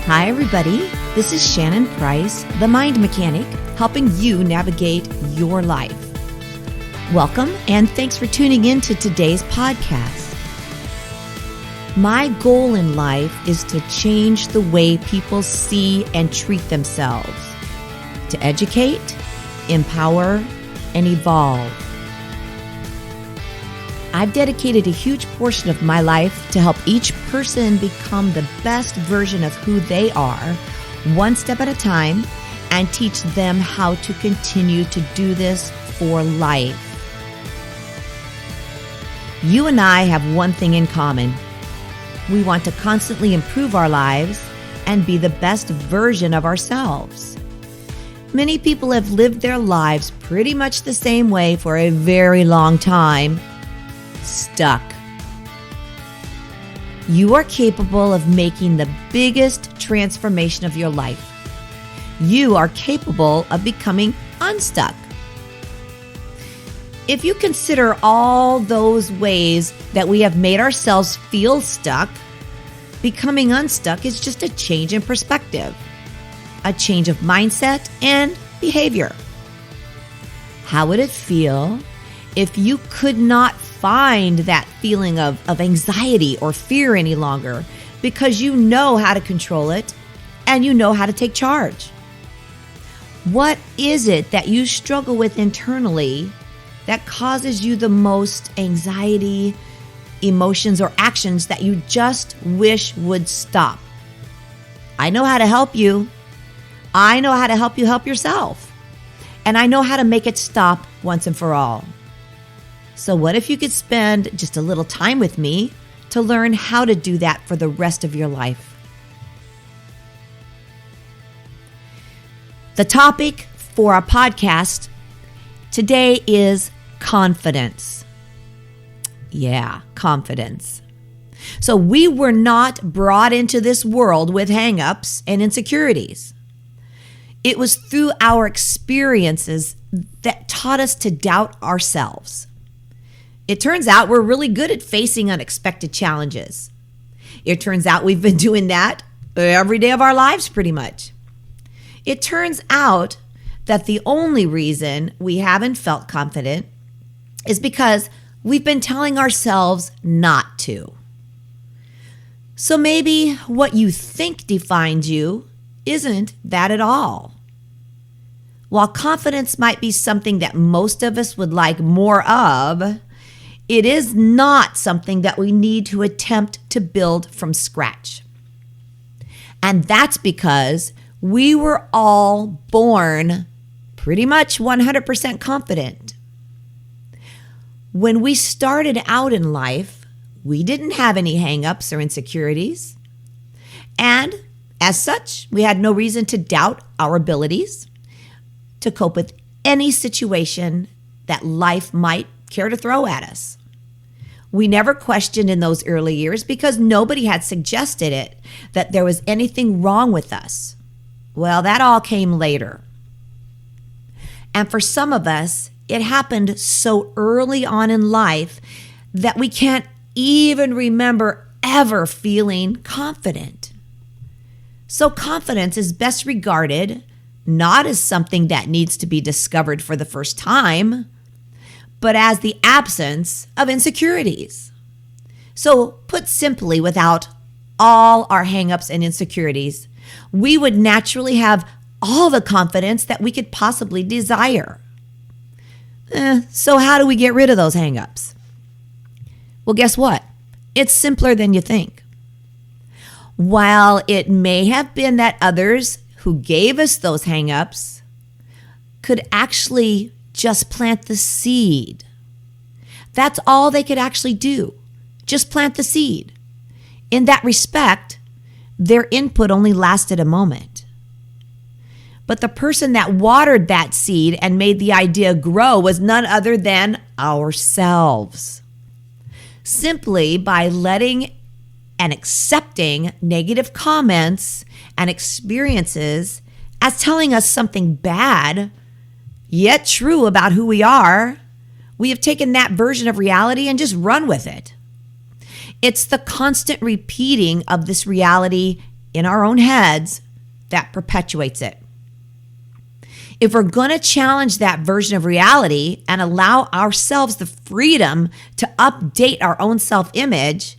Hi, everybody. This is Shannon Price, the Mind Mechanic, helping you navigate your life. Welcome, and thanks for tuning in to today's podcast. My goal in life is to change the way people see and treat themselves, to educate, empower, and evolve. I've dedicated a huge portion of my life to help each person become the best version of who they are, one step at a time, and teach them how to continue to do this for life. You and I have one thing in common. We want to constantly improve our lives and be the best version of ourselves. Many people have lived their lives pretty much the same way for a very long time. Stuck. You are capable of making the biggest transformation of your life. You are capable of becoming unstuck. If you consider all those ways that we have made ourselves feel stuck, becoming unstuck is just a change in perspective, a change of mindset and behavior. How would it feel if you could not find that feeling of anxiety or fear any longer because you know how to control it and you know how to take charge? What is it that you struggle with internally that causes you the most anxiety, emotions, or actions that you just wish would stop? I know how to help you. I know how to help you help yourself. And I know how to make it stop once and for all. So what if you could spend just a little time with me to learn how to do that for the rest of your life? The topic for our podcast today is confidence. Yeah, confidence. So we were not brought into this world with hang-ups and insecurities. It was through our experiences that taught us to doubt ourselves. It turns out we're really good at facing unexpected challenges. It turns out we've been doing that every day of our lives pretty much. It turns out that the only reason we haven't felt confident is because we've been telling ourselves not to. So maybe what you think defines you isn't that at all. While confidence might be something that most of us would like more of, it is not something that we need to attempt to build from scratch. And that's because we were all born pretty much 100% confident. When we started out in life, we didn't have any hang-ups or insecurities. And as such, we had no reason to doubt our abilities to cope with any situation that life might care to throw at us. We never questioned in those early years because nobody had suggested it, that there was anything wrong with us. Well, that all came later. And for some of us, it happened so early on in life that we can't even remember ever feeling confident. So confidence is best regarded not as something that needs to be discovered for the first time, but as the absence of insecurities. So put simply, without all our hang-ups and insecurities, we would naturally have all the confidence that we could possibly desire. So how do we get rid of those hang-ups? Well, guess what? It's simpler than you think. While it may have been that others who gave us those hang-ups could actually just plant the seed. That's all they could actually do. Just plant the seed. In that respect, their input only lasted a moment. But the person that watered that seed and made the idea grow was none other than ourselves. Simply by letting and accepting negative comments and experiences as telling us something bad, yet true about who we are, we have taken that version of reality and just run with it. It's the constant repeating of this reality in our own heads that perpetuates it. If we're going to challenge that version of reality and allow ourselves the freedom to update our own self-image,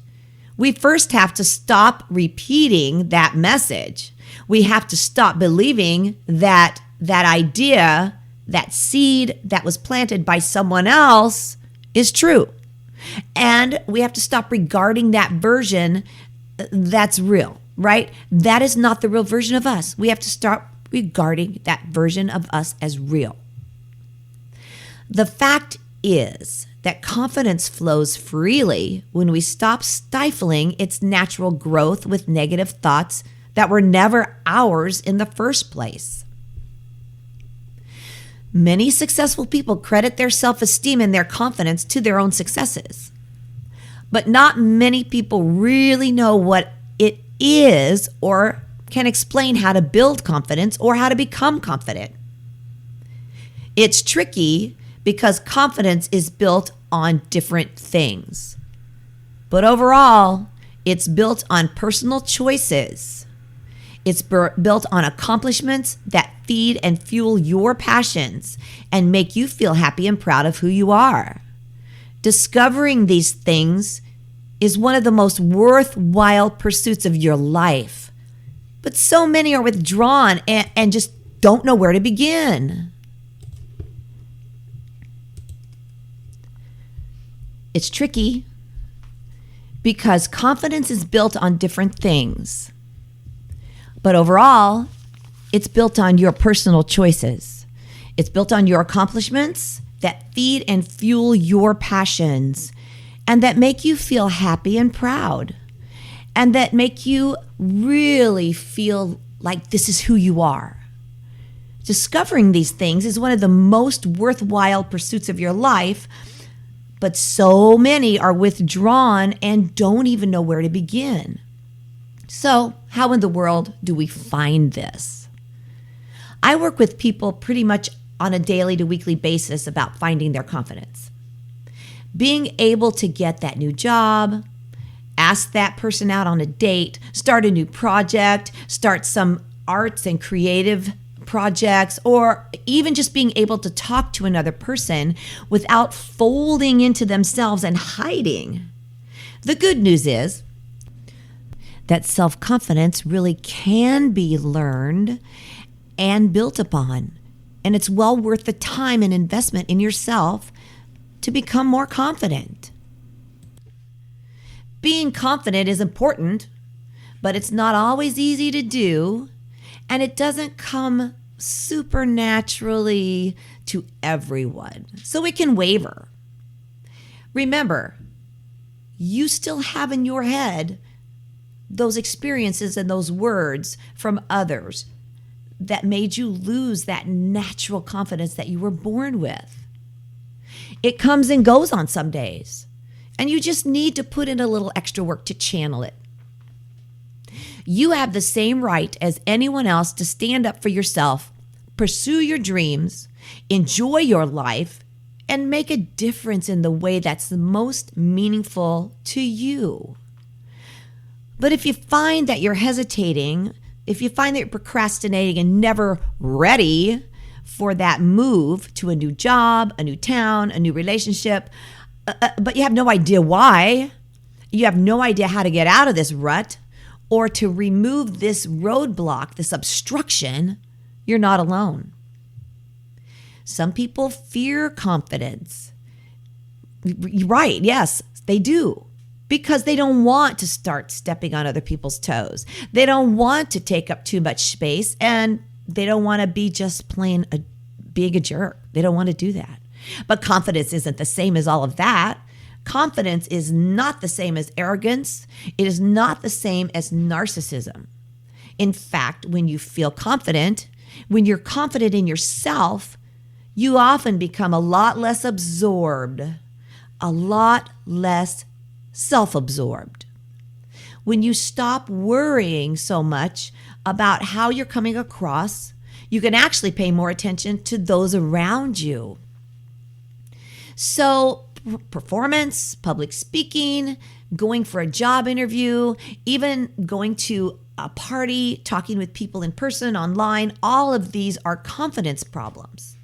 we first have to stop repeating that message. We have to stop believing that idea, that seed that was planted by someone else is true. And we have to stop regarding that version that's real, right? That is not the real version of us. We have to start regarding that version of us as real. The fact is that confidence flows freely when we stop stifling its natural growth with negative thoughts that were never ours in the first place. Many successful people credit their self-esteem and their confidence to their own successes. But not many people really know what it is or can explain how to build confidence or how to become confident. It's tricky because confidence is built on different things. But overall, it's built on personal choices. It's built on accomplishments that feed and fuel your passions and make you feel happy and proud of who you are. Discovering these things is one of the most worthwhile pursuits of your life. But so many are withdrawn and just don't know where to begin. It's tricky because confidence is built on different things. But overall, it's built on your personal choices. It's built on your accomplishments that feed and fuel your passions and that make you feel happy and proud and that make you really feel like this is who you are. Discovering these things is one of the most worthwhile pursuits of your life, but so many are withdrawn and don't even know where to begin. So, how in the world do we find this? I work with people pretty much on a daily to weekly basis about finding their confidence. Being able to get that new job, ask that person out on a date, start a new project, start some arts and creative projects, or even just being able to talk to another person without folding into themselves and hiding. The good news is that self-confidence really can be learned and built upon. And it's well worth the time and investment in yourself to become more confident. Being confident is important, but it's not always easy to do, and it doesn't come supernaturally to everyone. So it can waver. Remember, you still have in your head those experiences and those words from others that made you lose that natural confidence that you were born with. It comes and goes on some days, and you just need to put in a little extra work to channel it. You have the same right as anyone else to stand up for yourself, pursue your dreams, enjoy your life, and make a difference in the way that's the most meaningful to you. But if you find that you're hesitating, if you find that you're procrastinating and never ready for that move to a new job, a new town, a new relationship, but you have no idea why, you have no idea how to get out of this rut or to remove this roadblock, this obstruction, you're not alone. Some people fear confidence. Right, yes, they do. Because they don't want to start stepping on other people's toes. They don't want to take up too much space, and they don't want to be just plain being a jerk. They don't want to do that. But confidence isn't the same as all of that. Confidence is not the same as arrogance. It is not the same as narcissism. In fact, when you feel confident, when you're confident in yourself, you often become a lot less absorbed, a lot less self-absorbed. When you stop worrying so much about how you're coming across, you can actually pay more attention to those around you. So performance, public speaking, going for a job interview, even going to a party, talking with people in person, online, all of these are confidence problems.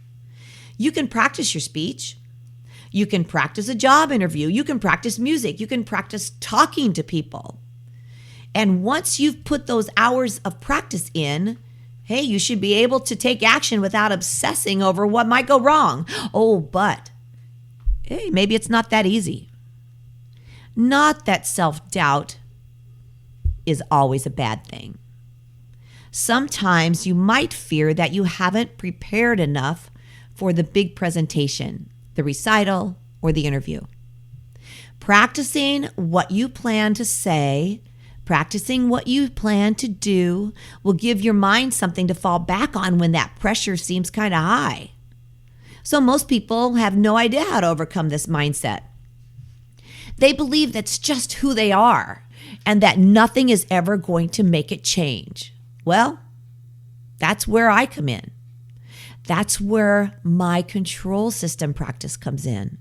You can practice your speech. You can practice a job interview. You can practice music. You can practice talking to people. And once you've put those hours of practice in, hey, you should be able to take action without obsessing over what might go wrong. Oh, but hey, maybe it's not that easy. Not that self-doubt is always a bad thing. Sometimes you might fear that you haven't prepared enough for the big presentation, the recital, or the interview. Practicing what you plan to say, practicing what you plan to do will give your mind something to fall back on when that pressure seems kind of high. So most people have no idea how to overcome this mindset. They believe that's just who they are and that nothing is ever going to make it change. Well, that's where I come in. That's where my control system practice comes in.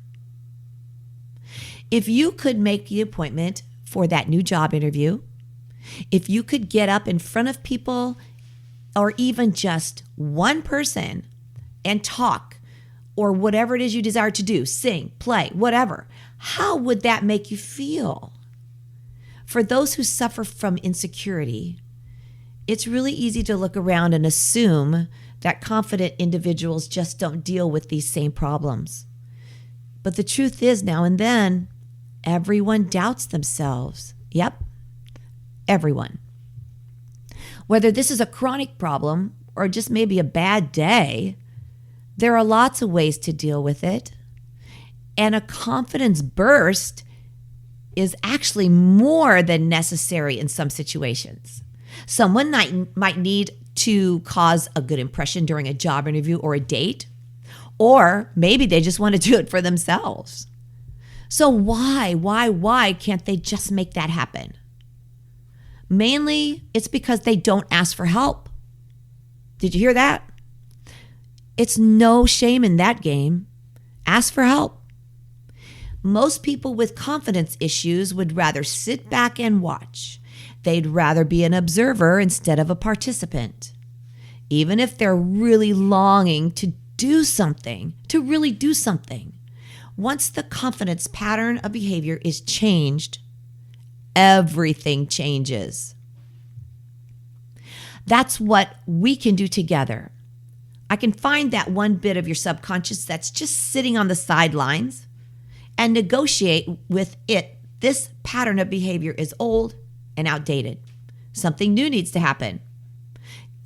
If you could make the appointment for that new job interview, if you could get up in front of people or even just one person and talk or whatever it is you desire to do, sing, play, whatever, how would that make you feel? For those who suffer from insecurity, it's really easy to look around and assume that confident individuals just don't deal with these same problems. But the truth is, now and then, everyone doubts themselves. Yep, everyone. Whether this is a chronic problem or just maybe a bad day, there are lots of ways to deal with it. And a confidence burst is actually more than necessary in some situations. Someone might need to cause a good impression during a job interview or a date, or maybe they just want to do it for themselves. So why can't they just make that happen? Mainly, it's because they don't ask for help. Did you hear that? It's no shame in that game. Ask for help. Most people with confidence issues would rather sit back and watch. They'd rather be an observer instead of a participant. Even if they're really longing to do something, to really do something. Once the confidence pattern of behavior is changed, everything changes. That's what we can do together. I can find that one bit of your subconscious that's just sitting on the sidelines and negotiate with it. This pattern of behavior is old and outdated. Something new needs to happen.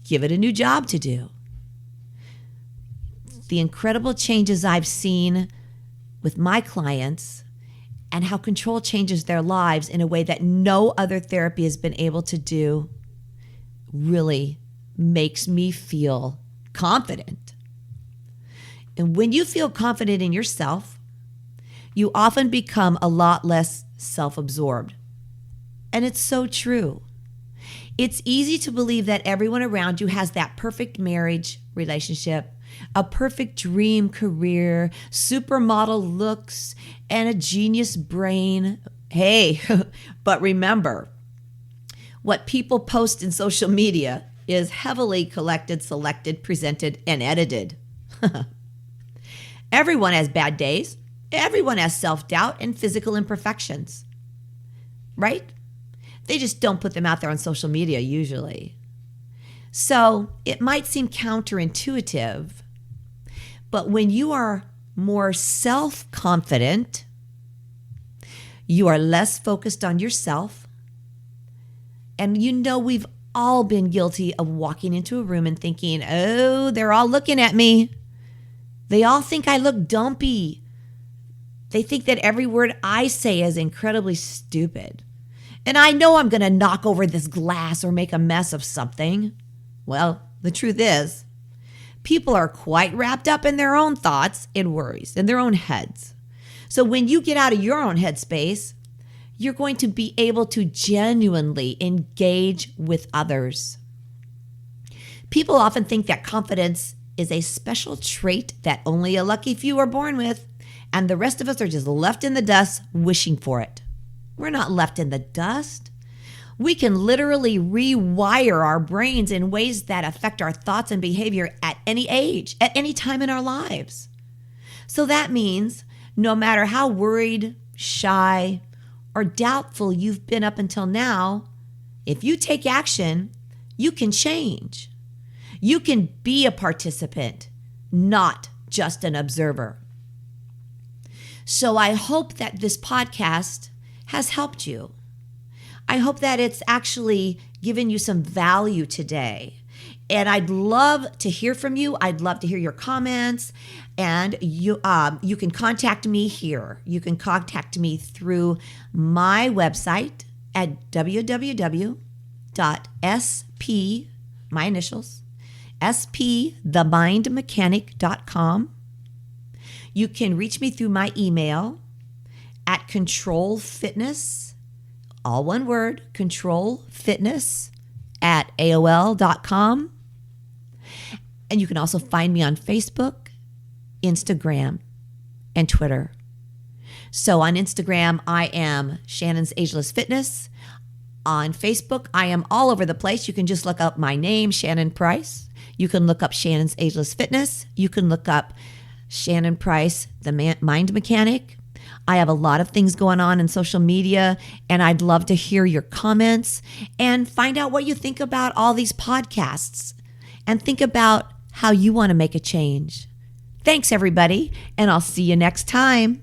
Give it a new job to do. The incredible changes I've seen with my clients and how control changes their lives in a way that no other therapy has been able to do really makes me feel confident. And when you feel confident in yourself, you often become a lot less self-absorbed. And it's so true. It's easy to believe that everyone around you has that perfect marriage relationship, a perfect dream career, supermodel looks, and a genius brain. Hey, but remember, what people post in social media is heavily collected, selected, presented, and edited. Everyone has bad days. Everyone has self-doubt and physical imperfections, right? They just don't put them out there on social media usually. So it might seem counterintuitive, but when you are more self-confident, you are less focused on yourself. And you know we've all been guilty of walking into a room and thinking, oh, they're all looking at me. They all think I look dumpy. They think that every word I say is incredibly stupid. And I know I'm going to knock over this glass or make a mess of something. Well, the truth is, people are quite wrapped up in their own thoughts and worries in their own heads. So when you get out of your own headspace, you're going to be able to genuinely engage with others. People often think that confidence is a special trait that only a lucky few are born with, and the rest of us are just left in the dust wishing for it. We're not left in the dust. We can literally rewire our brains in ways that affect our thoughts and behavior at any age, at any time in our lives. So that means no matter how worried, shy, or doubtful you've been up until now, if you take action, you can change. You can be a participant, not just an observer. So I hope that this podcast has helped you. I hope that it's actually given you some value today. And I'd love to hear from you. I'd love to hear your comments. And you can contact me here. You can contact me through my website at www.sp, my initials, spthemindmechanic.com. You can reach me through my email at controlfitness, all one word, controlfitness@aol.com. And you can also find me on Facebook, Instagram, and Twitter. So on Instagram, I am Shannon's Ageless Fitness. On Facebook, I am all over the place. You can just look up my name, Shannon Price. You can look up Shannon's Ageless Fitness. You can look up Shannon Price, the Mind Mechanic. I have a lot of things going on in social media, and I'd love to hear your comments and find out what you think about all these podcasts and think about how you want to make a change. Thanks, everybody, and I'll see you next time.